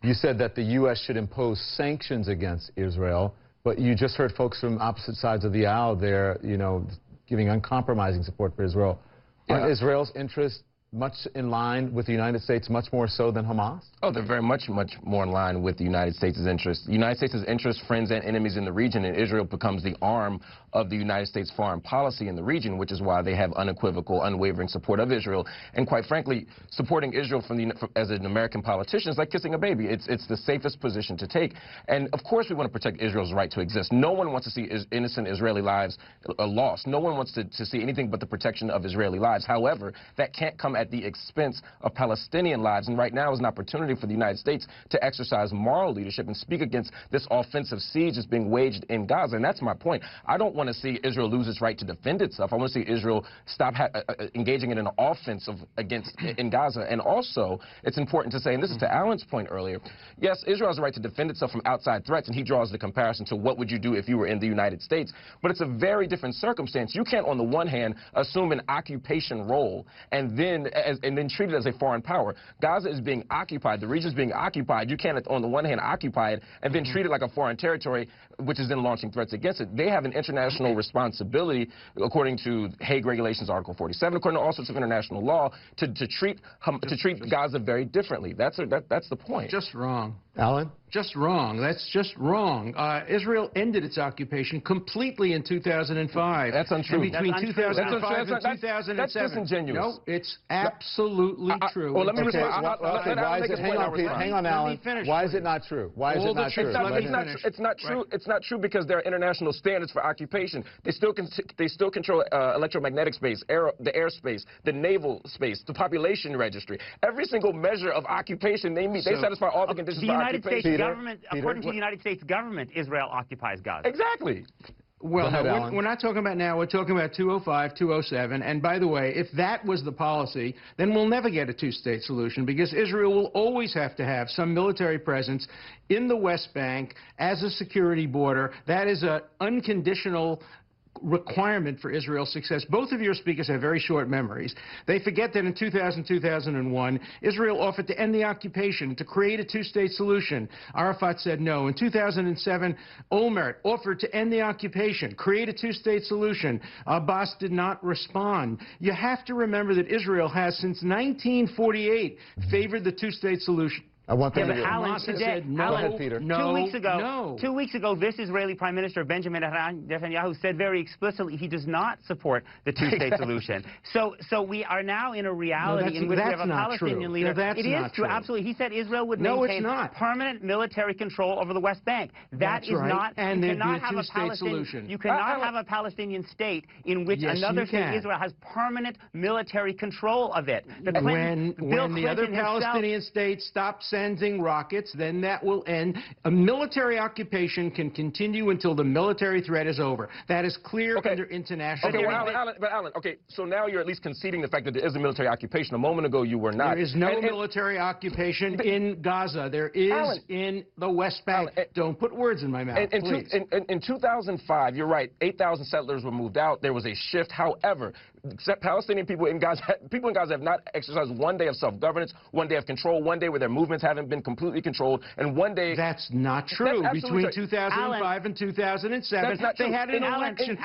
You said that the U.S. should impose sanctions against Israel, but you just heard folks from opposite sides of the aisle there, you know, giving uncompromising support for Israel. Aren't Israel's interests much in line with the United States, much more so than Hamas? Oh, they're very much more in line with the United States' interests. The United States' interests, friends, and enemies in the region, and Israel becomes the arm of the United States foreign policy in the region, which is why they have unequivocal, unwavering support of Israel. And quite frankly, supporting Israel as an American politician is like kissing a baby. It's the safest position to take. And of course we want to protect Israel's right to exist. No one wants to see innocent Israeli lives lost. No one wants to see anything but the protection of Israeli lives. However, that can't come at the expense of Palestinian lives. And right now is an opportunity for the United States to exercise moral leadership and speak against this offensive siege that's being waged in Gaza. And that's my point. I don't want to see Israel lose its right to defend itself. I want to see Israel stop engaging in an offensive in Gaza. And also, it's important to say, and this is to Alan's point earlier, yes, Israel has a right to defend itself from outside threats, and he draws the comparison to what would you do if you were in the United States. But it's a very different circumstance. You can't, on the one hand, assume an occupation role and then treat it as a foreign power. Gaza is being occupied. The region is being occupied. You can't, on the one hand, occupy it and then treat it like a foreign territory, which is then launching threats against it. They have an international responsibility, according to Hague Regulations Article 47, according to all sorts of international law, to treat Gaza very differently. That's the point. Just wrong. Alan? Just wrong. That's just wrong. Israel ended its occupation completely in 2005. That's untrue. And between 2005 and 2007. That's disingenuous. No, it's absolutely true. Well, let me respond. Hang on, Alan. Why is it not true? Why is it not true? It's not true. It's not true because there are international standards for occupation. They still control electromagnetic space, the airspace, the naval space, the population registry. Every single measure of occupation they meet, they satisfy all the conditions for occupation. According to the United States government, Israel occupies Gaza. Exactly. Well, no, we're not talking about now. We're talking about 2005, 2007. And by the way, if that was the policy, then we'll never get a two-state solution because Israel will always have to have some military presence in the West Bank as a security border. That is an unconditional requirement for Israel's success. Both of your speakers have very short memories. They forget that in 2000-2001, Israel offered to end the occupation, to create a two-state solution. Arafat said no. In 2007, Olmert offered to end the occupation, create a two-state solution. Abbas did not respond. You have to remember that Israel has, since 1948, favored the two-state solution. I want that. Yeah, but Alan, today, Go ahead, Peter. 2 weeks ago, 2 weeks ago, this Israeli Prime Minister Benjamin Netanyahu said very explicitly he does not support the two-state solution. So we are now in a reality in which we have a Palestinian leader. It is true, absolutely. He said Israel would maintain permanent military control over the West Bank. That is not. And there'd be a two-state solution. You cannot have a Palestinian state in which another state, Israel, has permanent military control of it. When the other Palestinian states stop sending rockets, then that will end. A military occupation can continue until the military threat is over. That is clear under international law. Alan, okay, so now you're at least conceding the fact that there is a military occupation. A moment ago, you were not. There is no military occupation in Gaza. There is in the West Bank. Don't put words in my mouth, please. In 2005, you're right, 8,000 settlers were moved out. There was a shift. However, Palestinian people in Gaza have not exercised 1 day of self-governance, 1 day of control, 1 day where their movements haven't been completely controlled, and 1 day... That's not true. Between 2005 and 2007, they had an election.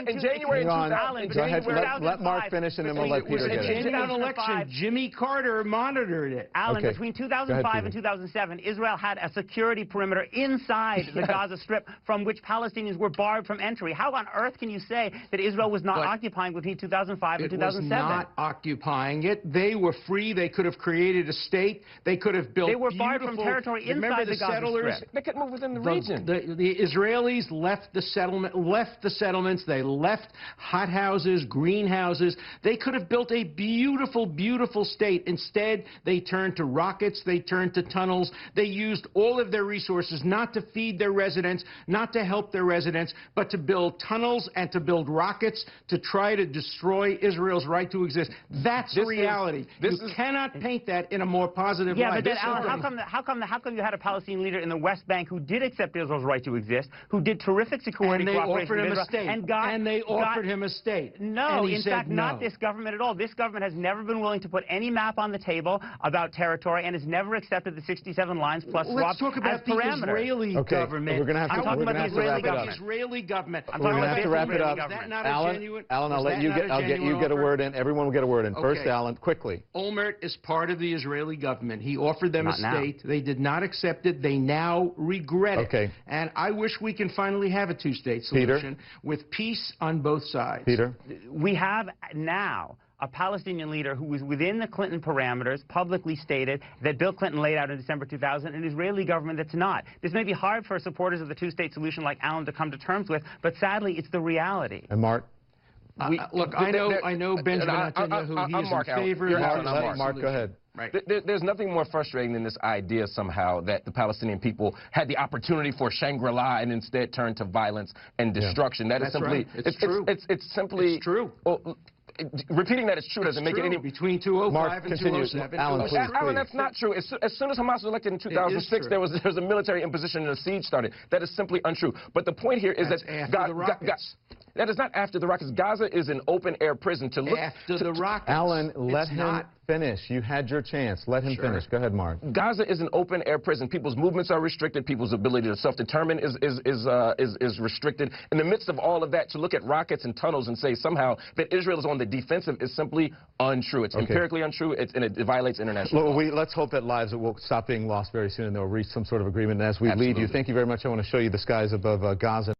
In January 2000... Let Mark finish and then we'll let Peter get it. In a genuine election, Jimmy Carter monitored it. Alan, between 2005 and 2007, Israel had a security perimeter inside the Gaza Strip from which Palestinians were barred from entry. How on earth can you say that Israel was not occupying between 2005 and 2007? It was not occupying it. They were free. They could have created a state. They could have built beautiful... They were barred from territory inside the Gaza Strip. They could move within the region. The Israelis left the settlements. They left hothouses, greenhouses. They could have built a beautiful, beautiful state. Instead, they turned to rockets. They turned to tunnels. They used all of their resources not to feed their residents, not to help their residents, but to build tunnels and to build rockets to try to destroy Israel's right to exist. That's reality. You cannot paint that that in a more positive light. Yeah, but then, Alan, how come you had a Palestinian leader in the West Bank who did accept Israel's right to exist, who did terrific security cooperation with Israel, and they offered him a state? No, in fact, not this government at all. This government has never been willing to put any map on the table about territory and has never accepted the 67 lines plus SWAP Let's talk about as parameters. The Israeli government. We're going to have to, I'm talking about the Israeli government. Israeli government. We're going to have to wrap it up. Alan, I'll let you get a word in. Everyone will get a word in. First, Alan, quickly. Olmert is part of the Israeli government. He offered them a state. They did not accept it. They now regret it. And I wish we can finally have a two-state solution with peace on both sides. Peter? We have now a Palestinian leader who was within the Clinton parameters, publicly stated, that Bill Clinton laid out in December 2000, an Israeli government that's not. This may be hard for supporters of the two-state solution like Alan to come to terms with, but sadly, it's the reality. And Mark? Look, I know Benjamin Netanyahu. He is in favor of Mark, go ahead. Right. There's nothing more frustrating than this idea somehow that the Palestinian people had the opportunity for Shangri-La and instead turned to violence and destruction. That is simply... It's true. It's simply... It's true. Well, repeating that it's true doesn't make it any... Between 205 and 207. Alan, please. Alan, that's not true. As soon as Hamas was elected in 2006, there was a military imposition and a siege started. That is simply untrue. But the point here is that... after the rockets. That is not after the rockets. Gaza is an open-air prison. After the rockets. Alan, let him finish. You had your chance. Let him finish. Go ahead, Mark. Gaza is an open-air prison. People's movements are restricted. People's ability to self-determine is restricted. In the midst of all of that, to look at rockets and tunnels and say somehow that Israel is on the defensive is simply untrue. It's empirically untrue, and it violates international law. Let's hope that lives will stop being lost very soon and they'll reach some sort of agreement. And as we leave you, thank you very much. I want to show you the skies above Gaza.